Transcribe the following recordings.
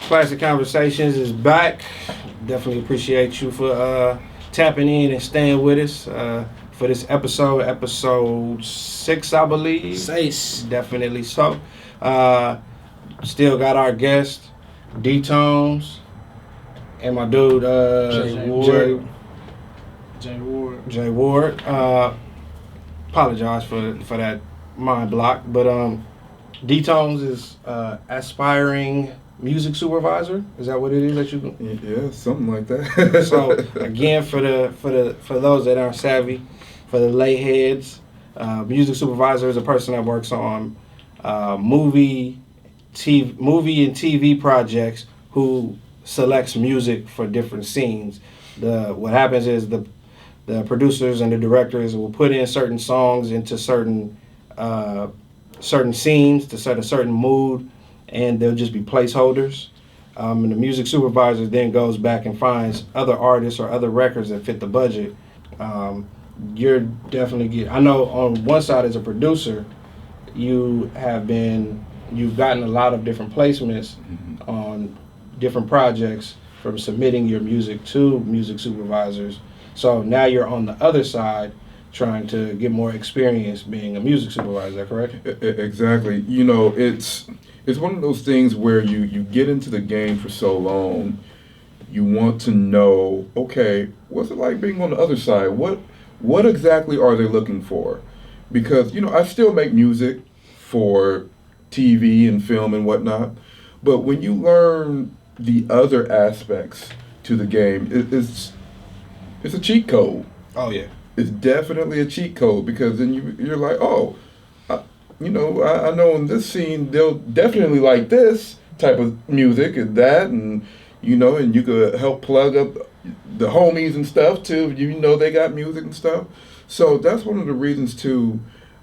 Classic Conversations is back. Definitely appreciate you for tapping in and staying with us for this episode 6, I believe. 6. Definitely so. Still got our guest, DTonez, and my dude, Jay Ward. Jay Ward. Apologize for that mind block, but DTonez is aspiring music supervisor. Is that what it is that you? Yeah, something like that. So again, for those that aren't savvy, for the lay heads, music supervisor is a person that works on movie and TV projects who selects music for different scenes. What happens is the producers and the directors will put in certain songs into certain scenes to set a certain mood, and they'll just be placeholders. And the music supervisor then goes back and finds other artists or other records that fit the budget. You're definitely I know on one side as a producer, you've gotten a lot of different placements on different projects from submitting your music to music supervisors. So now you're on the other side trying to get more experience being a music supervisor, is that correct? Exactly. You know, it's one of those things where you get into the game for so long, you want to know, okay, what's it like being on the other side? What exactly are they looking for? Because, I still make music for TV and film and whatnot, but when you learn the other aspects to the game, it's a cheat code. Oh, yeah. It's definitely a cheat code, because then you're like, oh, I know in this scene they'll definitely like this type of music and that, and and you could help plug up the homies and stuff too. They got music and stuff. So that's one of the reasons too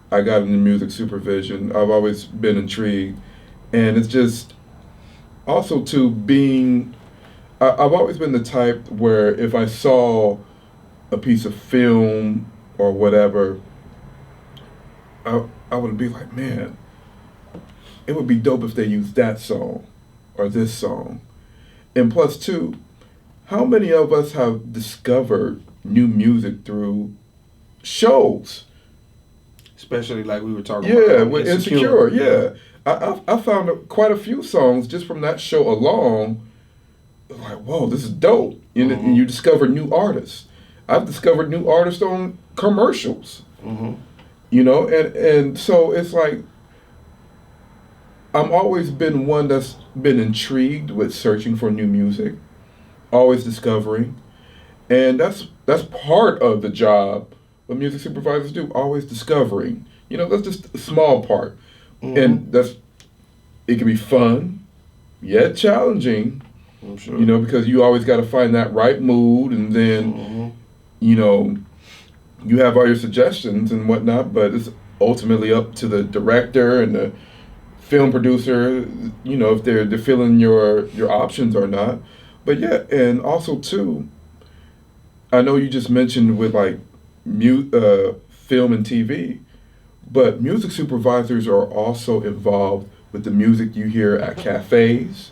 I got into music supervision. I've always been intrigued, and it's just also too I've always been the type where if I saw a piece of film or whatever, I would be like, man, it would be dope if they used that song or this song. And plus two, how many of us have discovered new music through shows? Especially like we were talking about. Yeah, with Insecure, yeah. I found quite a few songs just from that show alone. Like, whoa, this is dope. And you discover new artists. I've discovered new artists on commercials. And so it's like, I'm always been one that's been intrigued with searching for new music, always discovering, and that's part of the job what music supervisors do, always discovering. That's just a small part, and it can be fun, yet challenging. I'm sure. Because you always got to find that right mood, and then you have all your suggestions and whatnot, but it's ultimately up to the director and the film producer, if they're filling your options or not. But yeah, and also too, I know you just mentioned with like film and TV, but music supervisors are also involved with the music you hear at cafes,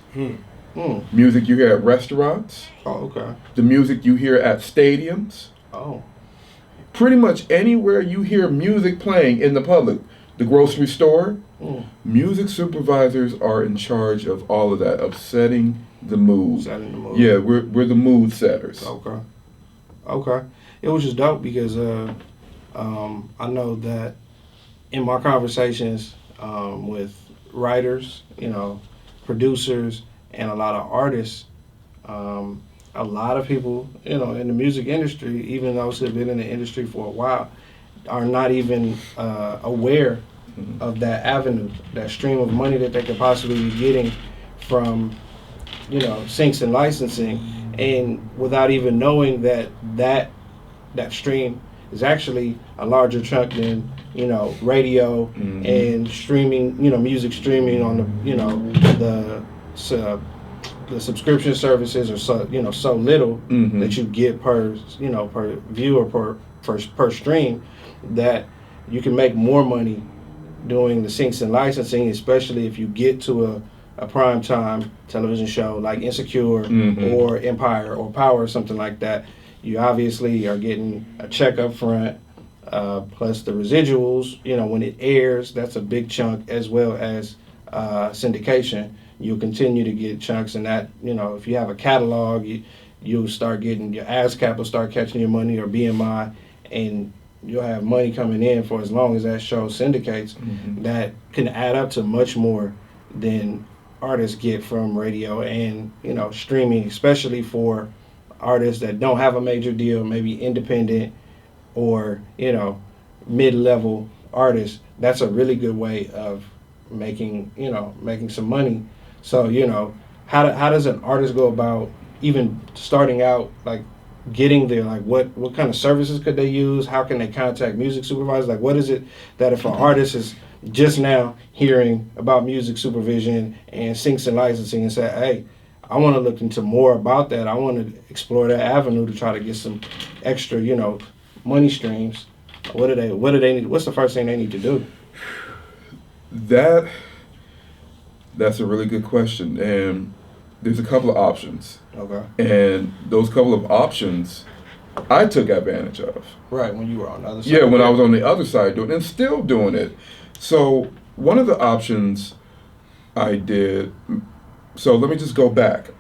music you hear at restaurants, the music you hear at stadiums. Pretty much anywhere you hear music playing in the public, the grocery store, music supervisors are in charge of all of that, of setting the mood. Yeah, we're the mood setters. Okay. It was just dope because I know that in my conversations with writers, producers, and a lot of artists, a lot of people, in the music industry, even those who have been in the industry for a while, are not even aware of that avenue, that stream of money that they could possibly be getting from, syncs and licensing, and without even knowing that stream is actually a larger chunk than, radio and streaming, music streaming on the subscription services are so little that you get per view or per stream, that you can make more money doing the syncs and licensing, especially if you get to a primetime television show like Insecure Mhm. or Empire or Power or something like that, you obviously are getting a check up front, plus the residuals. You know, when it airs, that's a big chunk, as well as syndication. You'll continue to get chunks, and that, you know, if you have a catalog, you'll start getting your ASCAP will start catching your money, or BMI, and you'll have money coming in for as long as that show syndicates. Mhm. That can add up to much more than artists get from radio and, you know, streaming, especially for artists that don't have a major deal, maybe independent or, you know, mid-level artists. That's a really good way of making some money. So, you know, how does an artist go about even starting out, like getting there? Like what kind of services could they use? How can they contact music supervisors? Like what is it that if an artist is just now hearing about music supervision and syncs and licensing and say, hey, I want to look into more about that. I want to explore that avenue to try to get some extra, you know, money streams. What do they need? What's the first thing they need to do? That's a really good question, and there's a couple of options. Okay. And those couple of options, I took advantage of. Right, when you were on the other side. Yeah, when I was on the other side doing it, and still doing it. So one of the options I did, so let me just go back.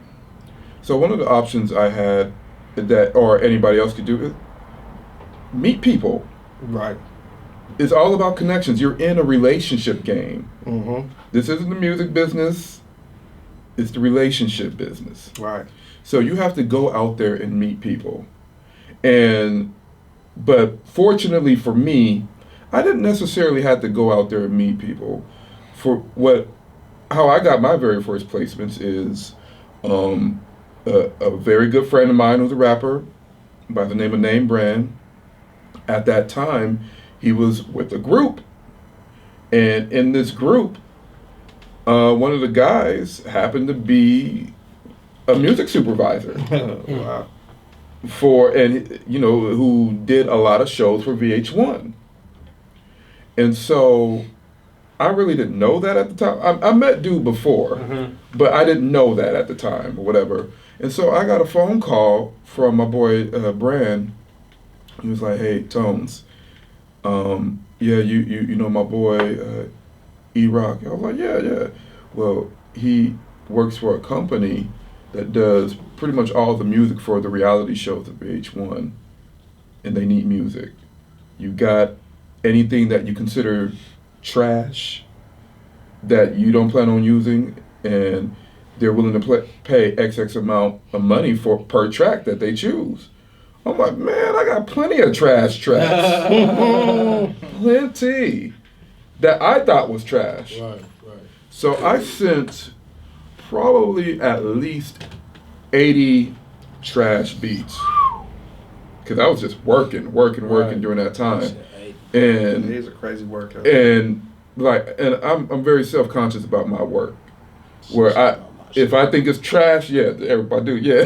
So one of the options I had that, or anybody else could do, is meet people. Right. It's all about connections. You're in a relationship game. Mm-hmm. This isn't the music business. It's the relationship business. Right. So you have to go out there and meet people. But fortunately for me, I didn't necessarily have to go out there and meet people. How I got my very first placements is a very good friend of mine who's a rapper by the name of Name Brand. At that time, he was with a group. And in this group, one of the guys happened to be a music supervisor. Wow. Who did a lot of shows for VH1. And so I really didn't know that at the time. I met dude before, but I didn't know that at the time or whatever. And so I got a phone call from my boy Brand. He was like, "Hey, Tones, you know my boy E-Rock." I was like, yeah. Well, he works for a company that does pretty much all the music for the reality shows at VH1, and they need music. You got anything that you consider trash that you don't plan on using, and they're willing to pay XX amount of money per track that they choose. I'm like, man, I got plenty of trash tracks. Plenty. That I thought was trash. Right. So I sent probably at least 80 trash beats. Because I was just working during that time. It is a crazy workout. And I'm very self-conscious about my work. Where if I think it's trash, yeah, everybody do, yeah.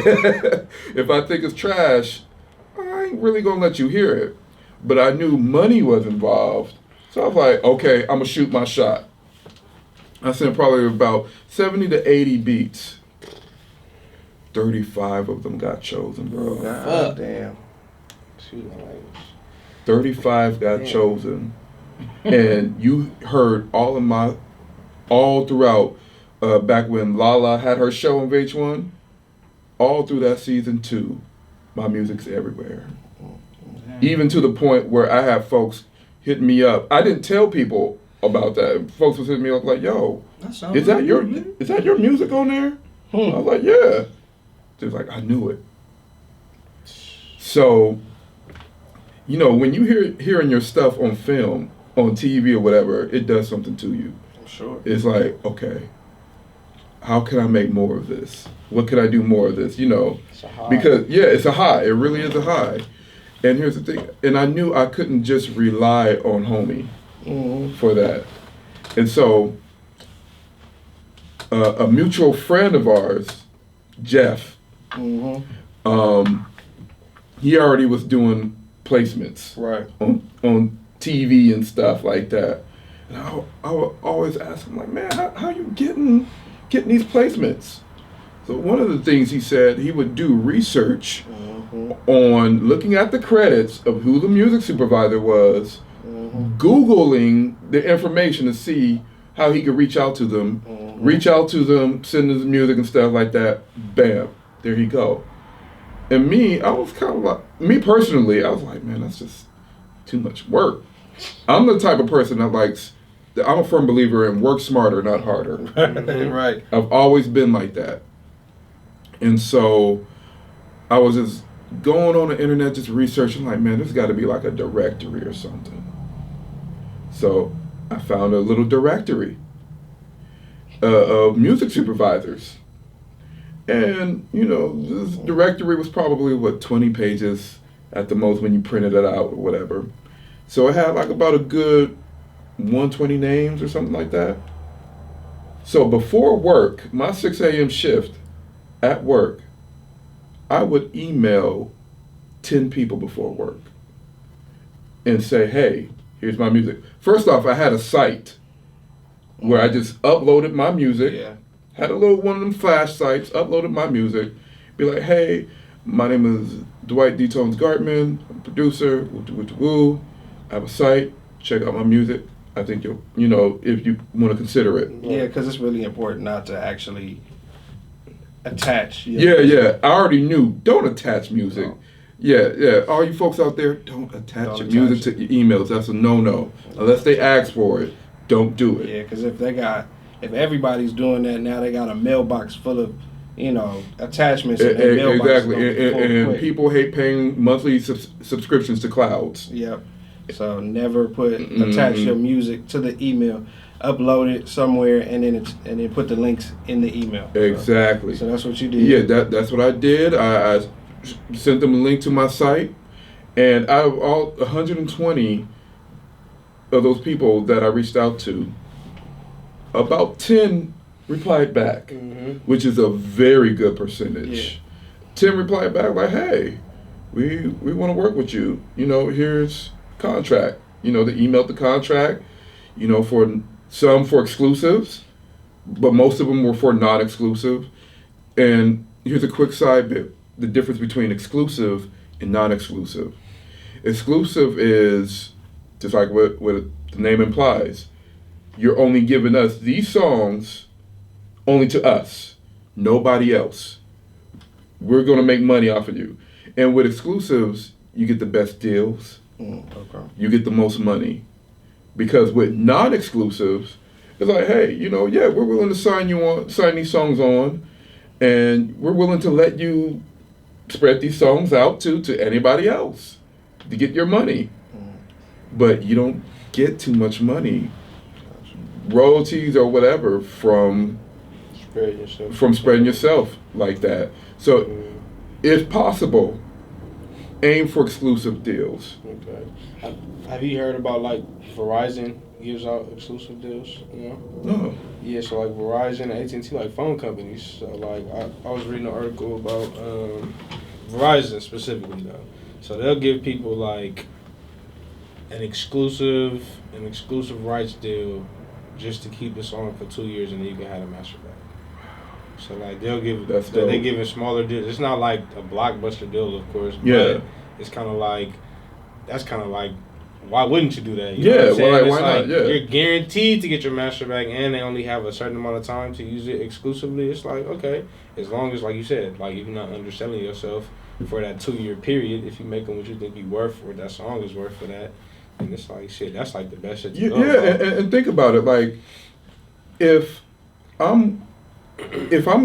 If I think it's trash, I ain't really gonna let you hear it. But I knew money was involved, so I was like, okay, I'm gonna shoot my shot. I sent probably about 70 to 80 beats. 35 of them got chosen, bro. God damn. 35 got chosen. And you heard all throughout, back when Lala had her show on VH1, all through that season 2, my music's everywhere. Even to the point where I have folks hit me up. I didn't tell people about that. Folks was hitting me up like, "Yo, is that your music on there?" I was like, "Yeah." They was like, "I knew it." So, when you hearing your stuff on film, on TV or whatever, it does something to you. I'm sure. It's like, okay, how can I make more of this? What can I do more of this? It's a high. Because it's a high. It really is a high. And here's the thing. And I knew I couldn't just rely on homie for that. And so a mutual friend of ours, Jeff, he already was doing placements on TV and stuff like that. And I would always ask him, like, man, how you getting getting these placements. So one of the things he said, he would do research on looking at the credits of who the music supervisor was, Googling the information to see how he could reach out to them, send them the music and stuff like that. Bam, there you go. And me, I was kind of like, me personally, I was like, man, that's just too much work. I'm the type of person that likes, I'm a firm believer in work smarter, not harder. Right. I've always been like that. And so I was just going on the internet, just researching, like, man, there's got to be like a directory or something. So I found a little directory of music supervisors. And, you know, this directory was probably, 20 pages at the most when you printed it out or whatever. So it had like about a good 120 names or something like that. So before work, my 6 a.m. shift at work, I would email 10 people before work and say, hey, here's my music. First off, I had a site where I just uploaded my music. Yeah. Had a little one of them flash sites, uploaded my music, be like, hey, my name is Dwight DTonez Gartman, I'm a producer, woo. I have a site, check out my music. I think you'll, you know, if you want to consider it. Yeah, because it's really important not to actually attach. Yeah. I already knew, don't attach music. No. Yeah. All you folks out there, don't attach your music to your emails. That's a no-no. Unless they ask for it, don't do it. Yeah, because if everybody's doing that now, they got a mailbox full of, you know, attachments. And Exactly. And people hate paying monthly subscriptions to clouds. Yep. So never attach your music to the email, upload it somewhere, and then put the links in the email. Exactly. So that's what you did. Yeah, that's what I did. I sent them a link to my site, and out of all 120 of those people that I reached out to, about 10 replied back, which is a very good percentage. Yeah. 10 replied back like, hey, we want to work with you. You know, here's contract. You know, they emailed the contract, you know, for some for exclusives, but most of them were for non-exclusive. And here's a quick side bit, the difference between exclusive and non-exclusive. Exclusive is, just like what the name implies, you're only giving us these songs only to us, nobody else. We're going to make money off of you. And with exclusives, you get the best deals. Okay. You get the most money. Because with non-exclusives, it's like, hey, you know, yeah, we're willing to sign these songs on, and we're willing to let you spread these songs out to anybody else to get your money. But you don't get too much money, royalties or whatever, from spreading yourself like that. So if possible, aim for exclusive deals. Okay. Have you heard about like Verizon gives out exclusive deals? You know? No. Yeah, so like Verizon and AT&T, like phone companies. So like I was reading an article about Verizon specifically though. So they'll give people like an exclusive rights deal just to keep the song for 2 years, and then you can have a master back. So like they'll give they giving smaller deals. It's not like a blockbuster deal, of course. Yeah. But it's kind of like why wouldn't you do that? You Yeah. know what I'm Why not? Yeah. You're guaranteed to get your master back, and they only have a certain amount of time to use it exclusively. It's like, okay, as long as, like you said, like you're not underselling yourself for that 2-year period. If you make them what you think you're worth, or that song is worth for that, and it's like shit. That's like the best shit to go. Yeah, and think about it. Like, if I'm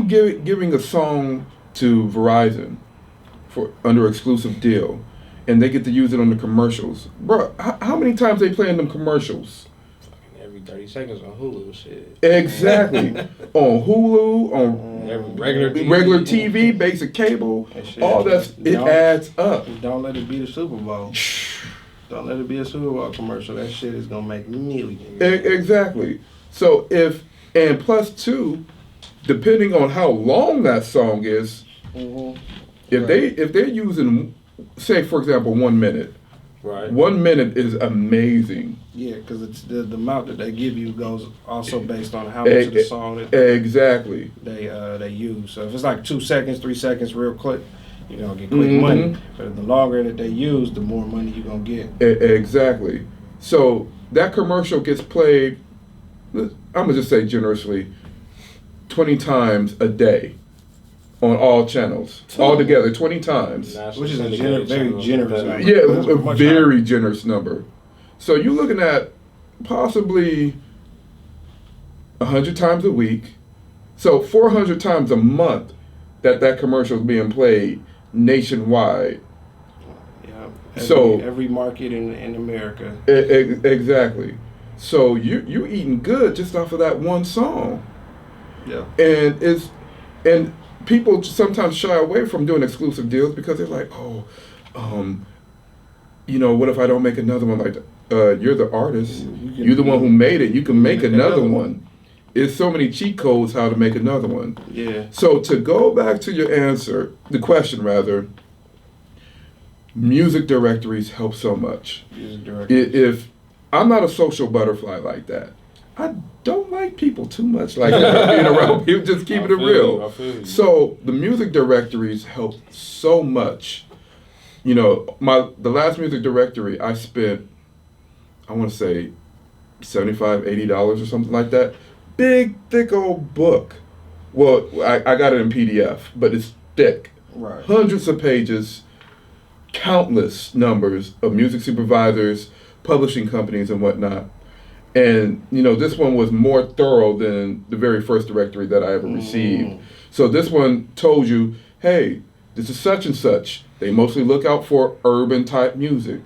giving a song to Verizon for under exclusive deal, and they get to use it on the commercials, bro, how many times they play in them commercials? Fucking every 30 seconds on Hulu, shit. Exactly. On Hulu, on every regular TV, basic cable, all that, it adds up. Don't let it be the Super Bowl. Don't let it be a Super Bowl commercial. That shit is gonna make millions. Exactly. So and plus two, depending on how long that song is, if they're using, say for example, 1 minute. Right. 1 minute is amazing. Yeah, because it's the amount that they give you goes also based on how much of the song that Exactly. they use. So if it's like 2 seconds, 3 seconds, real quick, you're gonna get quick money. But the longer that they use, the more money you're gonna get. Exactly. So that commercial gets played, I'm gonna just say generously, 20 times a day on all channels, altogether 20 times. Which is a very generous number. Yeah, a very generous number. So you're looking at possibly 100 times a week, so 400 times a month that commercial is being played nationwide. Yeah. Every market in America. Exactly. So you're eating good just off of that one song. Yeah. And people sometimes shy away from doing exclusive deals because they're like, what if I don't make another one like that? You're the artist. You're the one who made it. You can make another one. It's so many cheat codes how to make another one. Yeah. So to go back to your answer, the question rather, music directories help so much. Music directories. If I'm not a social butterfly like that, I don't like people too much like that, being around people, just keeping it real. I feel you. So the music directories help so much. The last music directory I spent, I want to say $75, $80 or something like that. Big, thick old book. Well, I got it in PDF, but it's thick. Right. Hundreds of pages, countless numbers of music supervisors, publishing companies, and whatnot. And, this one was more thorough than the very first directory that I ever received. So this one told you, hey, this is such and such. They mostly look out for urban type music.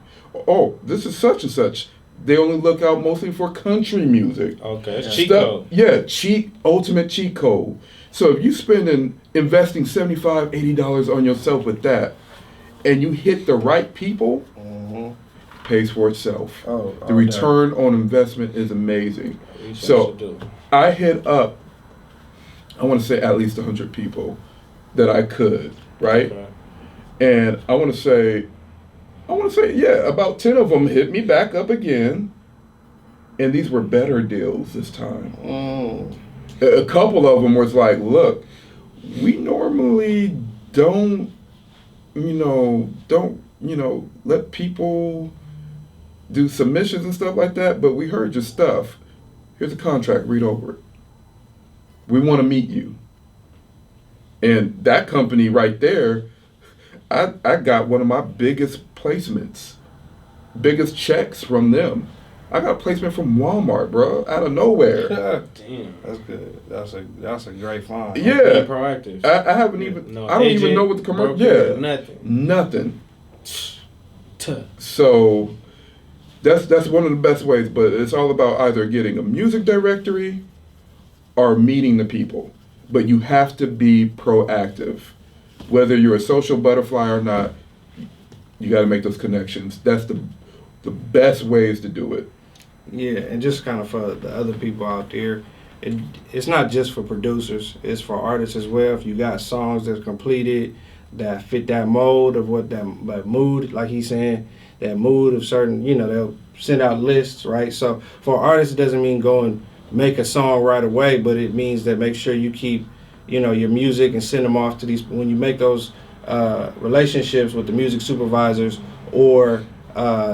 Oh, this is such and such. They only look out mostly for country music. Okay, it's cheat code. Yeah, ultimate cheat code. So if you investing $75, $80 on yourself with that, and you hit the right people, pays for itself. The return on investment is amazing. So I hit up, I want to say at least 100 people that I could, right? Okay. And I want to say, yeah, about 10 of them hit me back up again. And these were better deals this time. A couple of them was like, look, we normally don't let people do submissions and stuff like that, but we heard your stuff. Here's a contract, read over it. We want to meet you. And that company right there, I got one of my biggest placements, biggest checks from them. I got placement from Walmart, bro, out of nowhere. Damn, that's good. That's a great find. Yeah, being proactive. I haven't even. I don't even know what the commercial. Yeah, nothing. So that's one of the best ways. But it's all about either getting a music directory or meeting the people. But you have to be proactive. Whether you're a social butterfly or not, you got to make those connections. That's the best ways to do it. Yeah, and just kind of for the other people out there, it's not just for producers, it's for artists as well. If you got songs that's completed, that fit that mold of what that mood, like he's saying, that mood of certain, they'll send out lists, right? So for artists, it doesn't mean go and make a song right away, but it means that make sure you keep, your music and send them off to these, when you make those relationships with the music supervisors or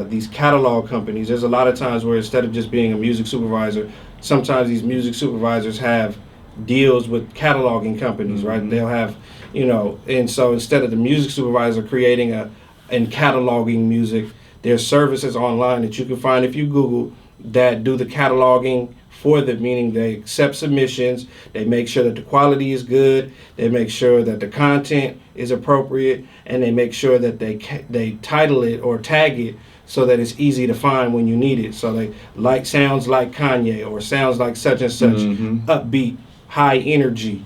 these catalog companies, there's a lot of times where instead of just being a music supervisor, sometimes these music supervisors have deals with cataloging companies, right? They'll have, and so instead of the music supervisor creating and cataloging music, there's services online that you can find if you Google that do the cataloging for the, meaning they accept submissions, they make sure that the quality is good, they make sure that the content is appropriate, and they make sure that they title it or tag it so that it's easy to find when you need it. So they sounds like Kanye or sounds like such and such, upbeat, high energy,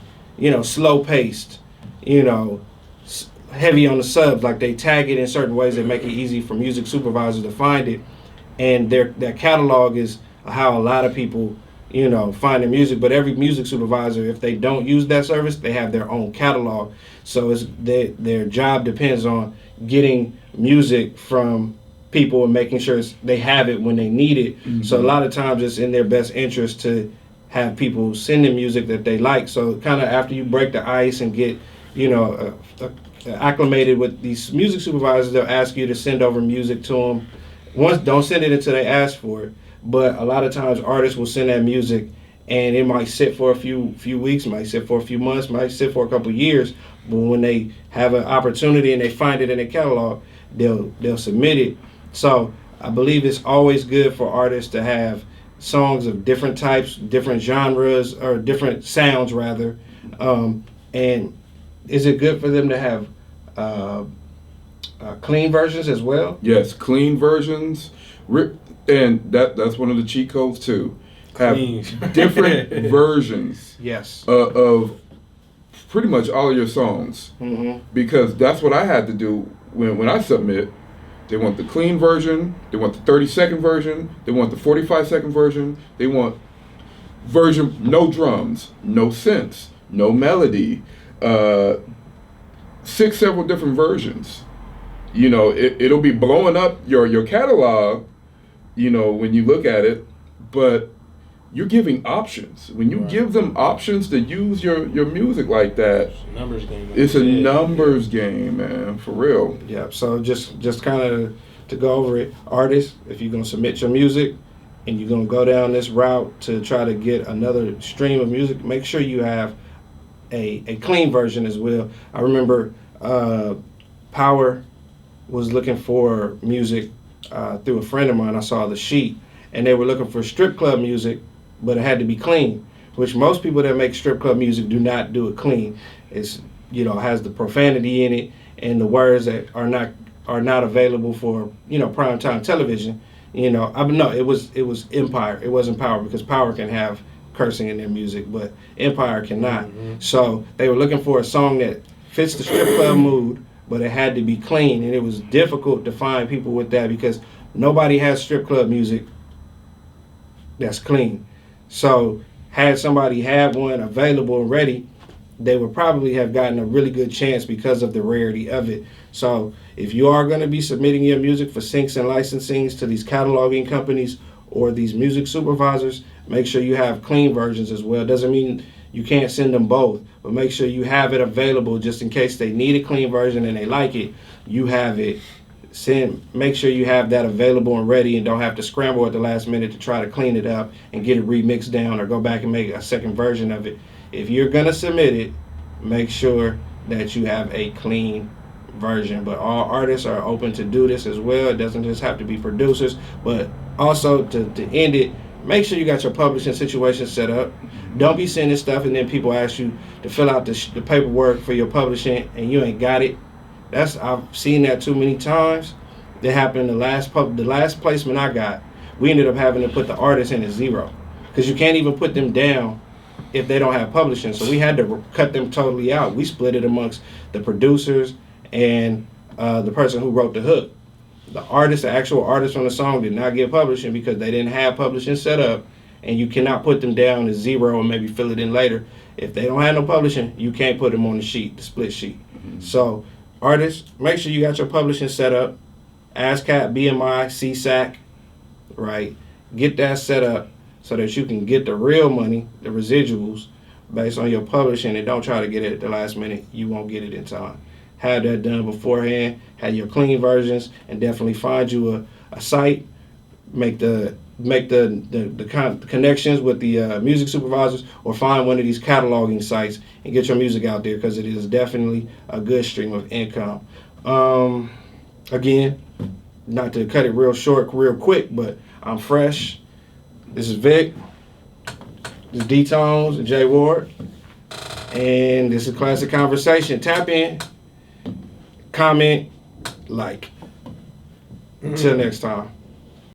slow paced, heavy on the subs. Like they tag it in certain ways that make it easy for music supervisors to find it, and their catalog is how a lot of people find their music. But every music supervisor, if they don't use that service, they have their own catalog. So their job depends on getting music from people and making sure they have it when they need it. Mm-hmm. So a lot of times it's in their best interest to have people send them music that they like. So kind of after you break the ice and get, acclimated with these music supervisors, they'll ask you to send over music to them. Don't send it until they ask for it. But a lot of times artists will send that music and it might sit for a few weeks, might sit for a few months, might sit for a couple years. But when they have an opportunity and they find it in their catalog, they'll submit it. So I believe it's always good for artists to have songs of different types, different genres, or different sounds rather. And is it good for them to have clean versions as well? Yes, clean versions, and that's one of the cheat codes too. Have different versions. Yes. Of pretty much all of your songs, because that's what I had to do when I submit. They want the clean version, they want the 30-second version, they want the 45-second version, they want version no drums, no synths, no melody, 6 several different versions. It'll be blowing up your catalog, when you look at it, but you're giving options. When you give them options to use your music like that, It's a numbers game. it's a numbers game, man, for real. Yeah, so just kind of to go over it, artists, if you're going to submit your music and you're going to go down this route to try to get another stream of music, make sure you have a clean version as well. I remember Power was looking for music through a friend of mine. I saw the sheet, and they were looking for strip club music, but it had to be clean, which most people that make strip club music do not do it clean. It's has the profanity in it and the words that are not available for primetime television. No, it was Empire. It wasn't Power, because Power can have cursing in their music, but Empire cannot. So they were looking for a song that fits the strip club mood, but it had to be clean, and it was difficult to find people with that because nobody has strip club music that's clean. So had somebody had one available and ready, they would probably have gotten a really good chance because of the rarity of it. So if you are going to be submitting your music for syncs and licensings to these cataloging companies or these music supervisors, make sure you have clean versions as well. Doesn't mean you can't send them both, but make sure you have it available just in case they need a clean version and they like it. You have it. Make sure you have that available and ready, and don't have to scramble at the last minute to try to clean it up and get it remixed down or go back and make a second version of it. If you're going to submit it, make sure that you have a clean version. But all artists are open to do this as well. It doesn't just have to be producers, but also to end it, make sure you got your publishing situation set up. Don't be sending stuff and then people ask you to fill out the paperwork for your publishing and you ain't got it. I've seen that too many times. That happened the last placement I got. We ended up having to put the artist in at 0 because you can't even put them down if they don't have publishing. So we had to cut them totally out. We split it amongst the producers and the person who wrote the hook. The actual artist on the song did not get publishing because they didn't have publishing set up, and you cannot put them down as 0 and maybe fill it in later. If they don't have no publishing, you can't put them on the sheet, the split sheet. So artists, make sure you got your publishing set up. ASCAP, BMI, CSAC, right? Get that set up so that you can get the real money, the residuals, based on your publishing, and don't try to get it at the last minute. You won't get it in time. Have that done beforehand, have your clean versions, and definitely find you a site, make the connections with the music supervisors, or find one of these cataloging sites and get your music out there, because it is definitely a good stream of income. Again, not to cut it real short, real quick, but I'm Fresh. This is Vic. This is DTonez and Jay Ward. And this is Classic Conversation. Tap in, comment, like. Until next time.